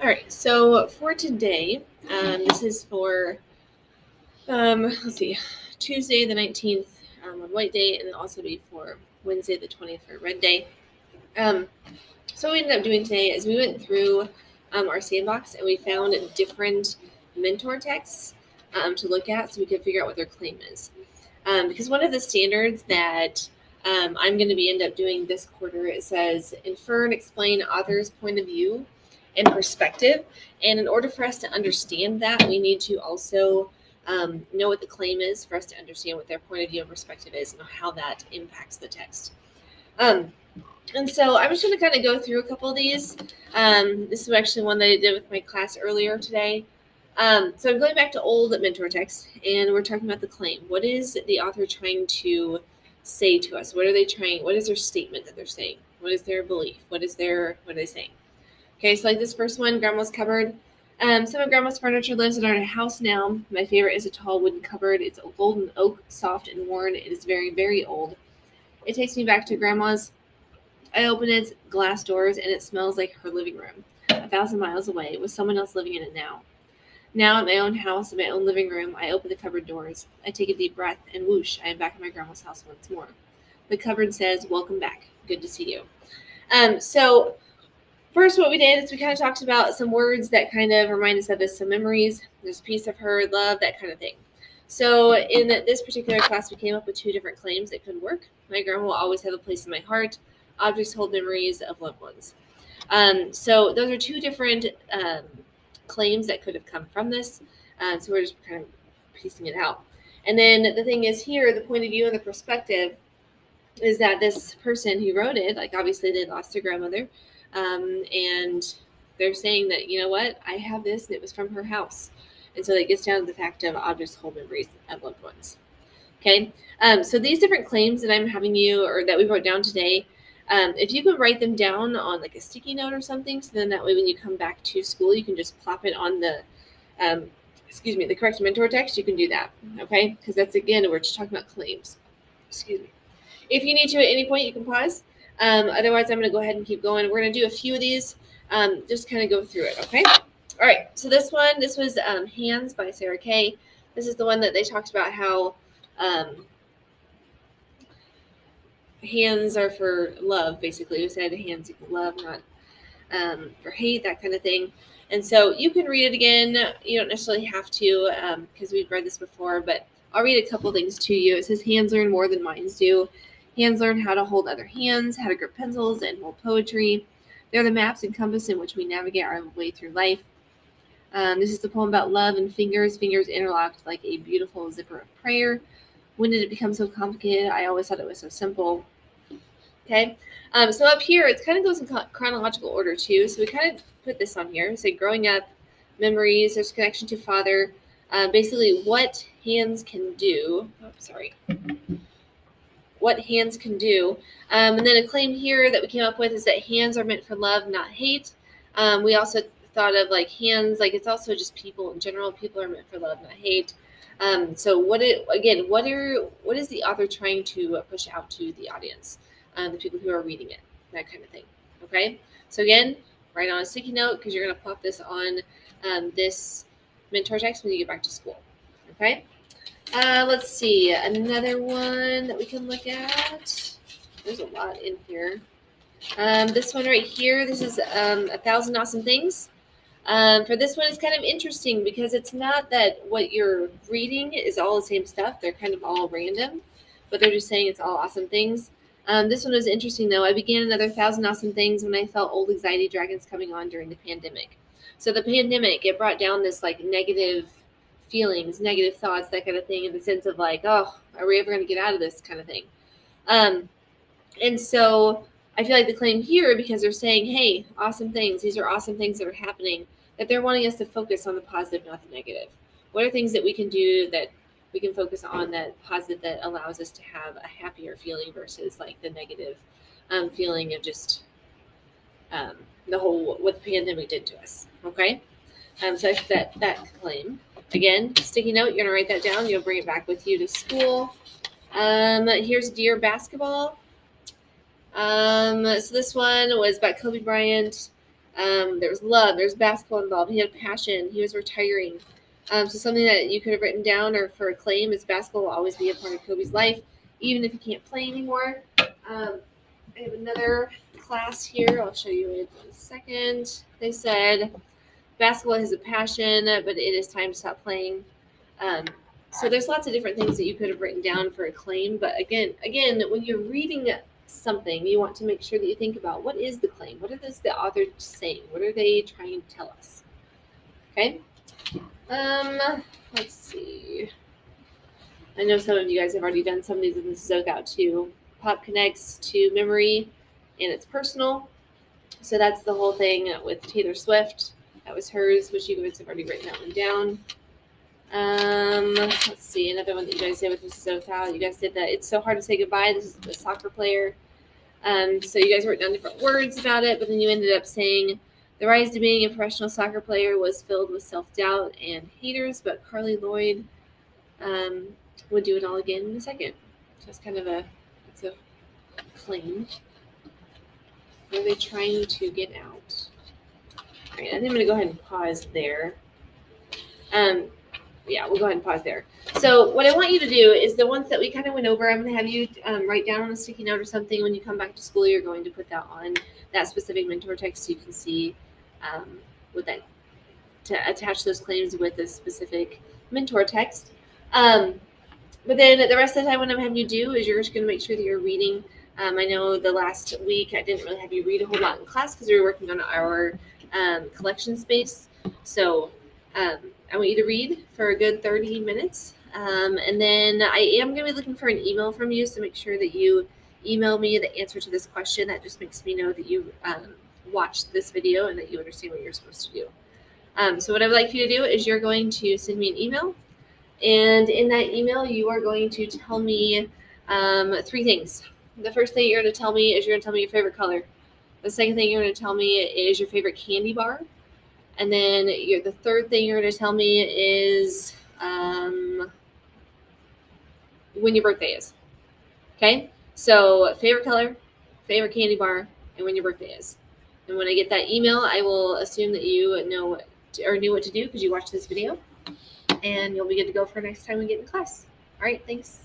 All right, so for today, this is for, let's see, Tuesday the 19th on White Day, and then also be for Wednesday the 20th for Red Day. So what we ended up doing today is we went through our sandbox and we found different mentor texts to look at so we could figure out what their claim is. Because one of the standards that I'm going to end up doing this quarter, it says infer and explain author's point of view and perspective. And in order for us to understand that, we need to also know what the claim is for us to understand what their point of view and perspective is and how that impacts the text. And so I'm just going to kind of go through a couple of these. This is actually one that I did with my class earlier today. So I'm going back to old mentor text, and we're talking about the claim. What is the author trying to say to us? What are they trying? What is their statement that they're saying? What is their belief? What are they saying? Okay, so like this first one, Grandma's cupboard. Some of Grandma's furniture lives in our house now. My favorite is a tall wooden cupboard. It's a golden oak, soft and worn. It is very, very old. It takes me back to Grandma's. I open its glass doors and it smells like her living room, 1,000 miles away, with someone else living in it now. Now at my own house, in my own living room, I open the cupboard doors. I take a deep breath and whoosh, I am back in my grandma's house once more. The cupboard says, "Welcome back. Good to see you." So first what we did is we kind of talked about some words that kind of remind us of this, some memories. There's a piece of her, love, that kind of thing. So in this particular class, we came up with two different claims that could work. My grandma will always have a place in my heart. Objects hold memories of loved ones. So those are two different claims that could have come from this. So we're just kind of piecing it out. And then the thing is here, the point of view and the perspective is that this person who wrote it, like obviously they lost their grandmother, and they're saying that, you know what, I have this and it was from her house. And so it gets down to the fact of objects hold memories of loved ones. Okay, so these different claims that I'm having you, or that we wrote down today, if you could write them down on like a sticky note or something, so then that way when you come back to school, you can just plop it on the, the correct mentor text, you can do that, okay? Because that's, again, we're just talking about claims. Excuse me. If you need to at any point, you can pause. Otherwise, I'm going to go ahead and keep going. We're going to do a few of these, just kind of go through it, okay? All right, so this was Hands by Sarah Kay. This is the one that they talked about how hands are for love, basically. We said hands equal love, not for hate, that kind of thing. And so you can read it again. You don't necessarily have to, because we've read this before, but I'll read a couple things to you. It says, hands learn more than minds do. Hands learn how to hold other hands, how to grip pencils and hold poetry. They're the maps and compass in which we navigate our way through life. This is the poem about love and fingers interlocked like a beautiful zipper of prayer. When did it become so complicated? I always thought it was so simple. Okay, so up here, it kind of goes in chronological order too. So we kind of put this on here. So growing up, memories, there's connection to father, basically what hands can do. Oh, sorry. What hands can do. And then a claim here that we came up with is that hands are meant for love, not hate. We also thought of like hands, like it's also just people in general. People are meant for love, not hate. So what is the author trying to push out to the audience? The people who are reading it, that kind of thing. Okay, so again, write on a sticky note because you're going to pop this on this mentor text when you get back to school. Okay, let's see, another one that we can look at. There's a lot in here. This one right here, this is 1,000 Awesome Things. For this one, it's kind of interesting because it's not that what you're reading is all the same stuff. They're kind of all random, but they're just saying it's all awesome things. This one was interesting, though. I began another 1,000 Awesome Things when I felt old anxiety dragons coming on during the pandemic. So the pandemic, it brought down this like negative feelings, negative thoughts, that kind of thing, in the sense of like, oh, are we ever going to get out of this kind of thing? And so I feel like the claim here, because they're saying, hey, awesome things, these are awesome things that are happening, that they're wanting us to focus on the positive, not the negative. What are things that we can do that we can focus on that positive, that allows us to have a happier feeling versus like the negative feeling of just the whole, what the pandemic did to us. Okay. So that claim. Again, sticky note, you're going to write that down. You'll bring it back with you to school. Here's Dear Basketball. So this one was about Kobe Bryant. There was love. There's basketball involved. He had passion. He was retiring. So something that you could have written down or for a claim is basketball will always be a part of Kobe's life, even if he can't play anymore. I have another class here. I'll show you it in a second. They said basketball is a passion, but it is time to stop playing. So there's lots of different things that you could have written down for a claim. But again, when you're reading something, you want to make sure that you think about what is the claim? What is the author saying? What are they trying to tell us? Okay. Let's see. I know some of you guys have already done some of these, and this is about too. Pop connects to memory, and it's personal. So that's the whole thing with Taylor Swift. That was hers, which you guys have already written that one down. Let's see, another one that you guys did with Mrs. Othal. You guys did that. It's so hard to say goodbye. This is the soccer player. So you guys wrote down different words about it, but then you ended up saying the rise to being a professional soccer player was filled with self-doubt and haters, but Carly Lloyd would do it all again in a second. So it's kind of it's a claim. What are they trying to get out? All right, I think I'm going to go ahead and pause there. Yeah, we'll go ahead and pause there. So what I want you to do is the ones that we kind of went over, I'm going to have you write down on a sticky note or something. When you come back to school, you're going to put that on that specific mentor text so you can see what that, to attach those claims with a specific mentor text. But then the rest of the time, what I'm having you do is you're just going to make sure that you're reading. I know the last week I didn't really have you read a whole lot in class because we were working on our collection space. So I want you to read for a good 30 minutes. And then I am going to be looking for an email from you, so make sure that you email me the answer to this question. That just makes me know that you watched this video and that you understand what you're supposed to do. So what I would like you to do is you're going to send me an email. And in that email, you are going to tell me 3 things. The first thing you're going to tell me is you're going to tell me your favorite color. The second thing you're going to tell me is your favorite candy bar. And then the third thing you're going to tell me is when your birthday is. Okay? So favorite color, favorite candy bar, and when your birthday is. And when I get that email, I will assume that you know or knew what to do because you watched this video. And you'll be good to go for next time we get in class. All right, thanks.